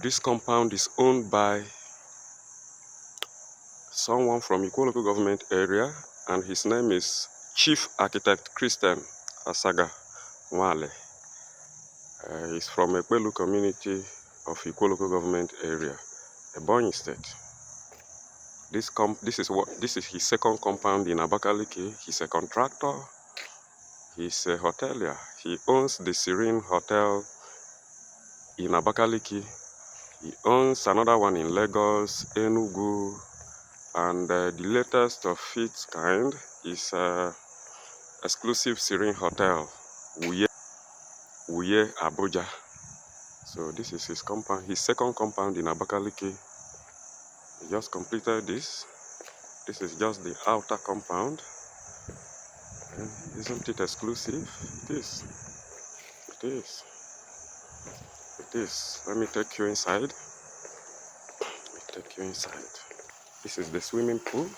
This compound is owned by someone from Ikwo local government area, and his name is Chief Architect Christian Asaga Wale. He's from Ekpelu community of Ikwo local government area, Ebonyi State. This is his second compound in Abakaliki. He's a contractor. He's a hotelier. He owns the Serene Hotel in Abakaliki. He owns another one in Lagos, Enugu, and the latest of its kind is exclusive Serene Hotel, Uye Abuja. So this is his compound, his second compound in Abakaliki. He just completed this. This is just the outer compound. And isn't it exclusive? It is. It is. It is. Let me take you inside. This is the swimming pool.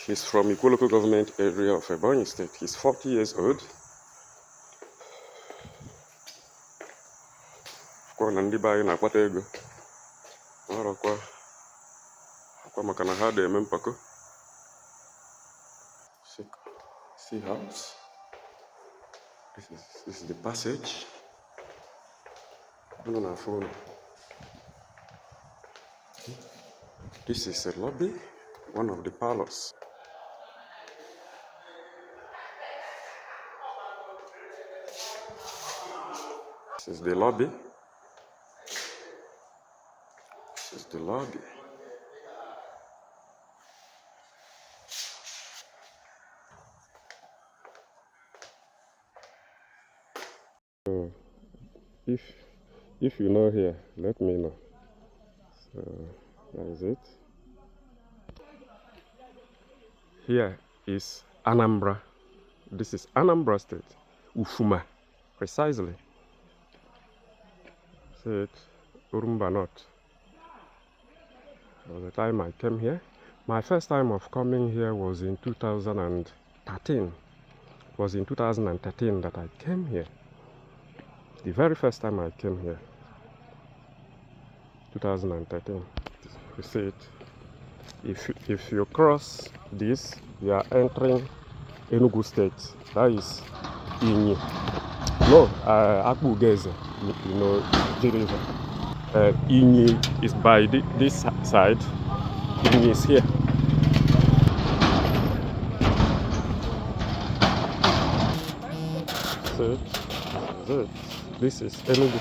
He's from Ikwo local government area of Ebonyi State. He's 40 years old. See house. This is the passage. This is a lobby, one of the parlors. This is the lobby. This is the lobby. So if you know here, let me know. So that is it. Here is Anambra. This is Anambra State, Ufuma, precisely. See it, Urumba North. By the time I came here, my first time of coming here was in 2013. It was in 2013 that I came here. The very first time I came here, 2013. You see it. If you cross this, you are entering Enugu State. That is Inyi. No, Akbugeze, you know, the river. Inyi is by this side. Inyi is here. So, this is Enugu.